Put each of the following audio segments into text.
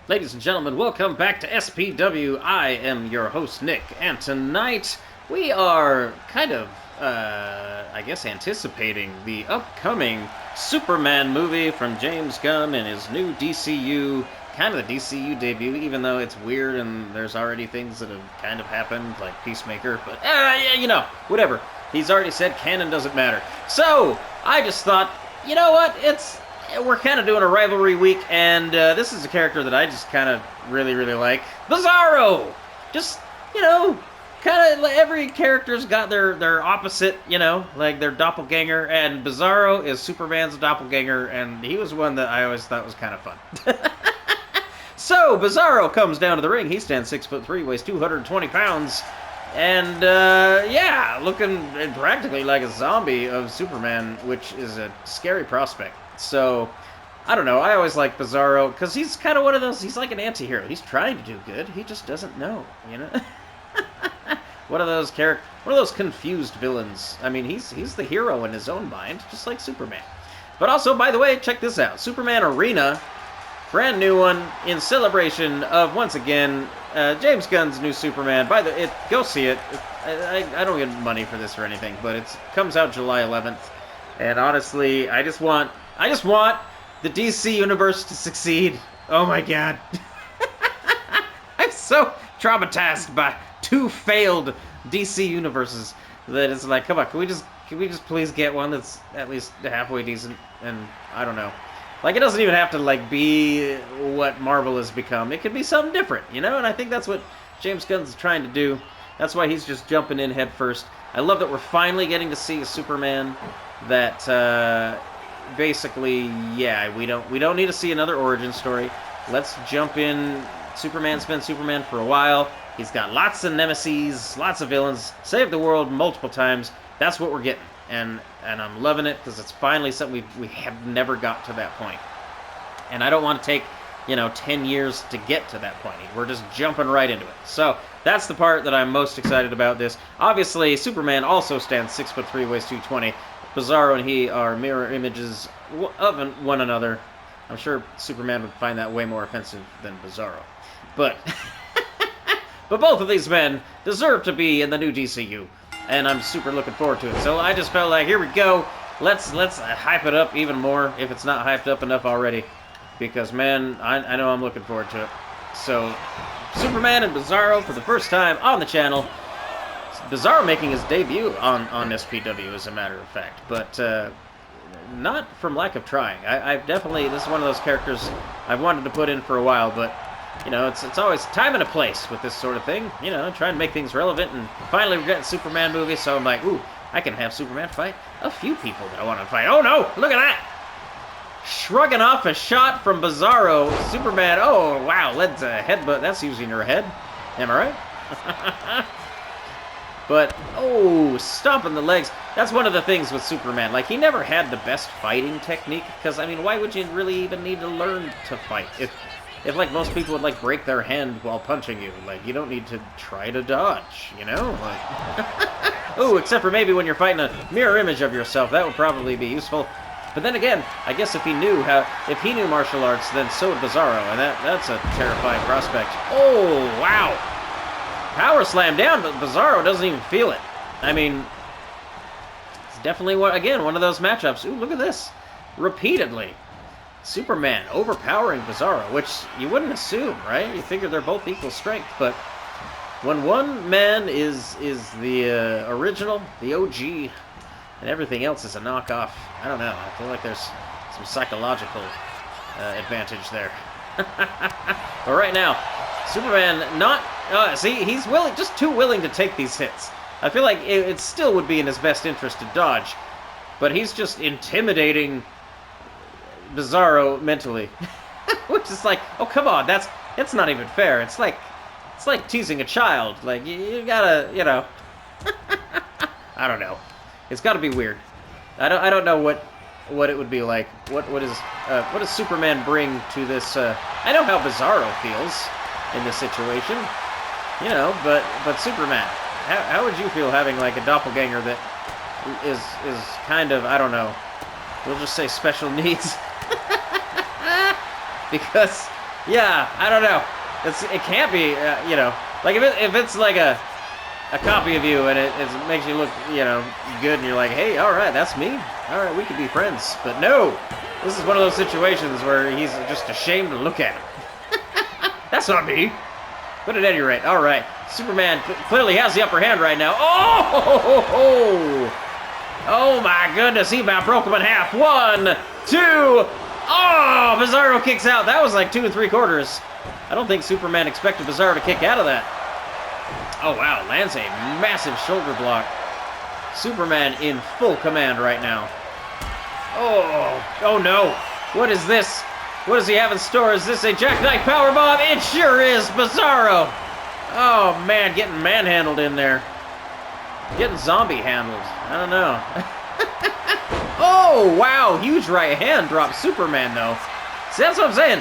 Ladies and gentlemen, welcome back to SPW. I am your host, Nick, and tonight we are kind of, I guess, anticipating the upcoming Superman movie from James Gunn and his new DCU, kind of the DCU debut, even though it's weird and there's already things that have kind of happened, like Peacemaker, but, yeah, you know, whatever. He's already said canon doesn't matter. So, I just thought, you know what, we're kind of doing a rivalry week, and this is a character that I just kind of really like. Bizarro! Just, you know, kind of every character's got their opposite, you know, like their doppelganger, and Bizarro is Superman's doppelganger, and he was one that I always thought was kind of fun. So, Bizarro comes down to the ring. He stands 6'3", weighs 220 pounds, and, yeah, looking practically like a zombie of Superman, which is a scary prospect. So, I don't know, I always like Bizarro, because he's kind of one of those, he's like an anti-hero. He's trying to do good, he just doesn't know, you know? one of those confused villains. I mean, he's the hero in his own mind, just like Superman. But also, by the way, check this out. Superman Arena, brand new one, in celebration of, once again, James Gunn's new Superman. Go see it. I don't get money for this or anything, but it comes out July 11th. And honestly, I just want the DC universe to succeed. Oh my god. I'm so traumatized by two failed DC universes that it's like, come on, can we just please get one that's at least halfway decent? And I don't know. Like, it doesn't even have to, like, be what Marvel has become. It could be something different, you know? And I think that's what James Gunn's trying to do. That's why he's just jumping in head first. I love that we're finally getting to see a Superman that, basically, yeah, we don't need to see another origin story. Let's jump in. Superman's been Superman for a while. He's got lots of nemesis, lots of villains, saved the world multiple times. That's what we're getting. And I'm loving it, because it's finally something we have never got to that point. And I don't want to take, 10 years to get to that point. We're just jumping right into it. So, that's the part that I'm most excited about this. Obviously, Superman also stands 6'3", weighs 220. Bizarro and he are mirror images of one another. I'm sure Superman would find that way more offensive than Bizarro. But, but both of these men deserve to be in the new DCU. And I'm super looking forward to it. So I just felt like, here we go. Let's hype it up even more if it's not hyped up enough already. Because, man, I know I'm looking forward to it. So, Superman and Bizarro for the first time on the channel. Bizarro making his debut on SPW, as a matter of fact. But, not from lack of trying. I've definitely, this is one of those characters I've wanted to put in for a while, but it's always time and a place with this sort of thing. Try and make things relevant, and finally we're getting Superman movie, so I'm like, ooh, I can have Superman fight a few people that I want to fight. Oh no, look at that! Shrugging off a shot from Bizarro. Superman, oh wow, let's headbutt, that's using your head. Am I right? But, oh, stomping the legs. That's one of the things with Superman. Like, he never had the best fighting technique, because, I mean, why would you really even need to learn to fight? If like, most people would, like, break their hand while punching you. Like, you don't need to try to dodge, you know? Like, oh, except for maybe when you're fighting a mirror image of yourself. That would probably be useful. But then again, I guess if he knew martial arts, then so would Bizarro, and that's a terrifying prospect. Oh, wow! Power slam down, but Bizarro doesn't even feel it. I mean, it's definitely, one of those matchups. Ooh, look at this. Repeatedly. Superman overpowering Bizarro, which you wouldn't assume, right? You figure they're both equal strength, but when one man is the original, the OG, and everything else is a knockoff, I don't know. I feel like there's some psychological advantage there. But right now, Superman not... see, he's just too willing to take these hits. I feel like it still would be in his best interest to dodge, but he's just intimidating Bizarro mentally. Which is like, oh, come on, that's not even fair. It's like teasing a child. Like, you gotta, I don't know. It's gotta be weird. I don't know what it would be like. What does Superman bring to this? I know how Bizarro feels in this situation, but Superman, how would you feel having like a doppelganger that is kind of, I don't know, we'll just say special needs? Because Yeah, I don't know. It can't be, you know, like if it's like a copy of you and it makes you look, you know, good, and you're like, hey, all right, that's me. All right, we could be friends. But no, this is one of those situations where he's just ashamed to look at him. That's not me. But at any rate, all right, Superman clearly has the upper hand right now. Oh my goodness, he about broke him in half. 1, 2. Oh, Bizarro kicks out. That was like 2 3/4. I don't think Superman expected Bizarro to kick out of that. Oh, wow, lands a massive shoulder block. Superman in full command right now. Oh no. What is this? What does he have in store? Is this a jackknife powerbomb? It sure is, Bizarro. Oh, man, getting manhandled in there. Getting zombie handled. I don't know. Oh, wow, huge right hand drop. Superman, though. See, that's what I'm saying.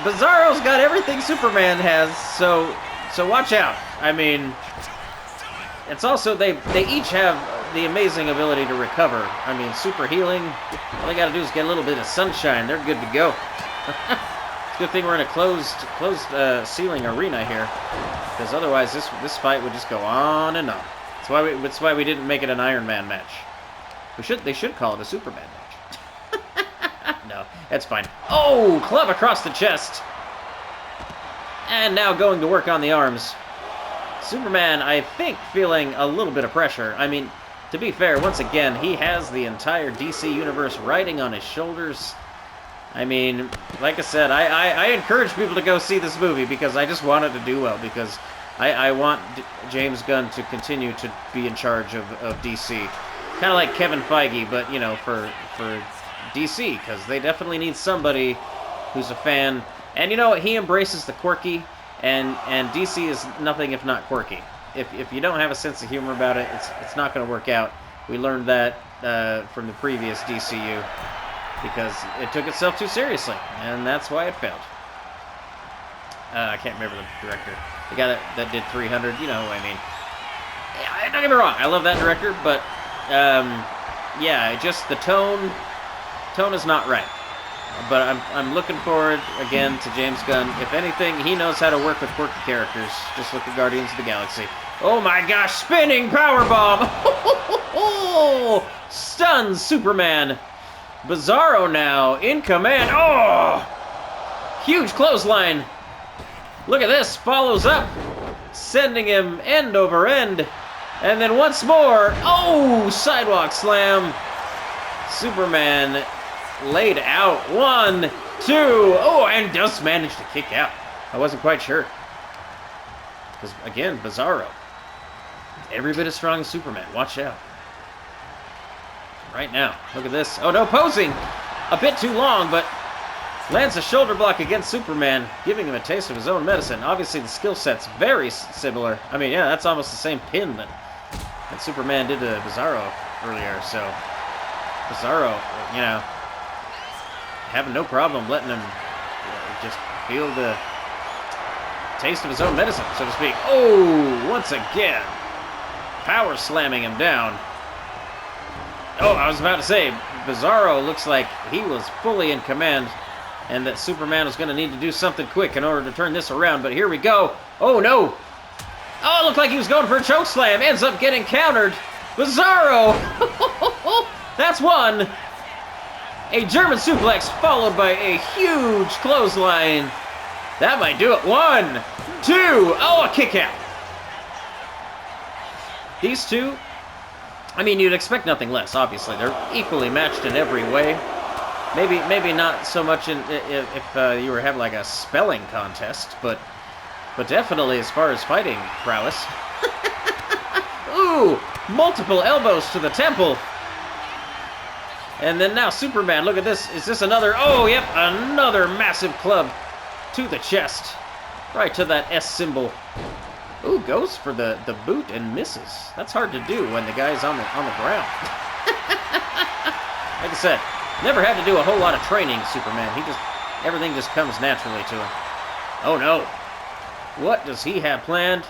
Bizarro's got everything Superman has, so watch out. I mean, it's also, they each have the amazing ability to recover. I mean, super healing, all they gotta do is get a little bit of sunshine. They're good to go. It's a good thing we're in a closed ceiling arena here, because otherwise this fight would just go on and on. That's why we didn't make it an Iron Man match. They should call it a Superman match. No, that's fine. Oh, club across the chest. And now going to work on the arms. Superman, I think, feeling a little bit of pressure. I mean, to be fair, once again, he has the entire DC universe riding on his shoulders. I mean, like I said, I encourage people to go see this movie because I just want it to do well, because I want James Gunn to continue to be in charge of DC. Kind of like Kevin Feige, but, you know, for DC, because they definitely need somebody who's a fan. And, you know, he embraces the quirky, and DC is nothing if not quirky. If you don't have a sense of humor about it, it's not going to work out. We learned that from the previous DCU, because it took itself too seriously, and that's why it failed. I can't remember the director. The guy that did 300, you know who I mean. Yeah, don't get me wrong, I love that director, but yeah, just the tone is not right. But I'm looking forward, again, to James Gunn. If anything, he knows how to work with quirky characters. Just look at Guardians of the Galaxy. Oh my gosh, spinning powerbomb! Stuns Superman. Bizarro now in command. Oh! Huge clothesline. Look at this, follows up, sending him end over end. And then once more, oh, sidewalk slam. Superman laid out. 1, 2, oh, and does manage to kick out. I wasn't quite sure. Because, again, Bizarro. Every bit as strong as Superman. Watch out. Right now. Look at this. Oh, no, posing. A bit too long, but lands a shoulder block against Superman, giving him a taste of his own medicine. Obviously, the skill set's very similar. I mean, yeah, that's almost the same pin that Superman did to Bizarro earlier. So, Bizarro, you know, having no problem letting him just feel the taste of his own medicine, so to speak. Oh, once again, power slamming him down. Oh, I was about to say, Bizarro looks like he was fully in command, and that Superman was going to need to do something quick in order to turn this around, but here we go. Oh, no. Oh, it looked like he was going for a choke slam. Ends up getting countered. Bizarro. That's one. A German suplex followed by a huge clothesline. That might do it. 1, 2. Oh, a kick out. These two, I mean, you'd expect nothing less, obviously. They're equally matched in every way. Maybe not so much if you were having like a spelling contest, but definitely as far as fighting prowess. Ooh, multiple elbows to the temple. And then now Superman, look at this. Is this another? Oh, yep, another massive club to the chest. Right to that S symbol. Ooh, goes for the boot and misses. That's hard to do when the guy's on the ground. Like I said, never had to do a whole lot of training, Superman. Everything just comes naturally to him. Oh, no. What does he have planned?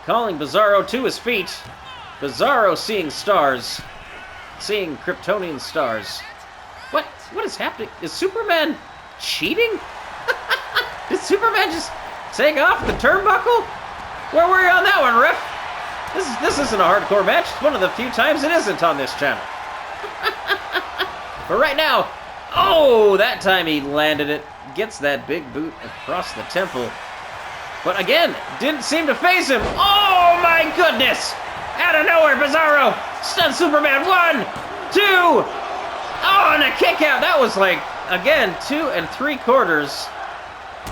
Calling Bizarro to his feet. Bizarro seeing stars. Seeing Kryptonian stars. What is happening? Is Superman cheating? Superman just take off the turnbuckle? Where were you on that one, ref? This isn't a hardcore match. It's one of the few times it isn't on this channel. But right now, oh, that time he landed it. Gets that big boot across the temple. But again, didn't seem to phase him. Oh my goodness! Out of nowhere, Bizarro! Stun Superman, 1, 2! Oh, and a kick out. That was like, again, 2 3/4.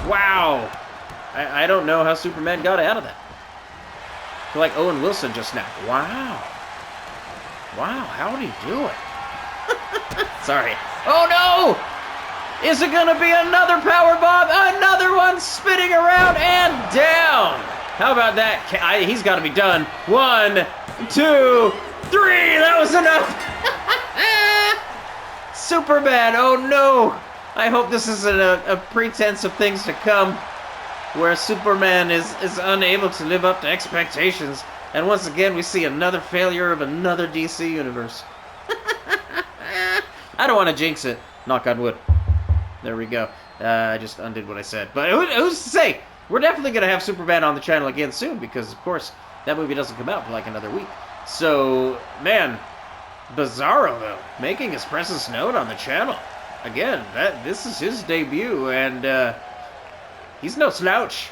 Wow. I don't know how Superman got out of that. I feel like Owen Wilson just now. Wow. Wow, how did he do it? Sorry. Oh no! Is it gonna be another power bomb? Another one spinning around and down. How about that? He's got to be done. 1, 2, 3. That was enough. Superman. Oh no. I hope this isn't a pretense of things to come, where Superman is unable to live up to expectations, and once again we see another failure of another DC universe. I don't want to jinx it. Knock on wood. There we go. I just undid what I said. But who's to say? We're definitely going to have Superman on the channel again soon, because, of course, that movie doesn't come out for like another week. So, man, Bizarro, though, making his presence known on the channel. Again, this is his debut, and he's no slouch.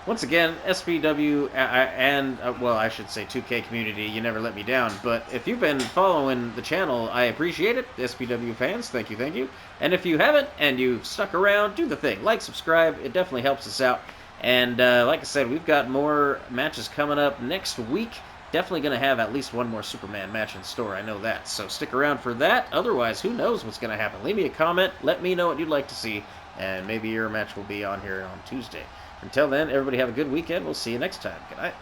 Once again, SPW and, well, I should say 2K community, you never let me down. But if you've been following the channel, I appreciate it. SPW fans, thank you, thank you. And if you haven't and you've stuck around, do the thing. Like, subscribe. It definitely helps us out. And like I said, we've got more matches coming up next week. Definitely going to have at least one more Superman match in store. I know that. So stick around for that. Otherwise, who knows what's going to happen. Leave me a comment. Let me know what you'd like to see. And maybe your match will be on here on Tuesday. Until then, everybody have a good weekend. We'll see you next time. Good night.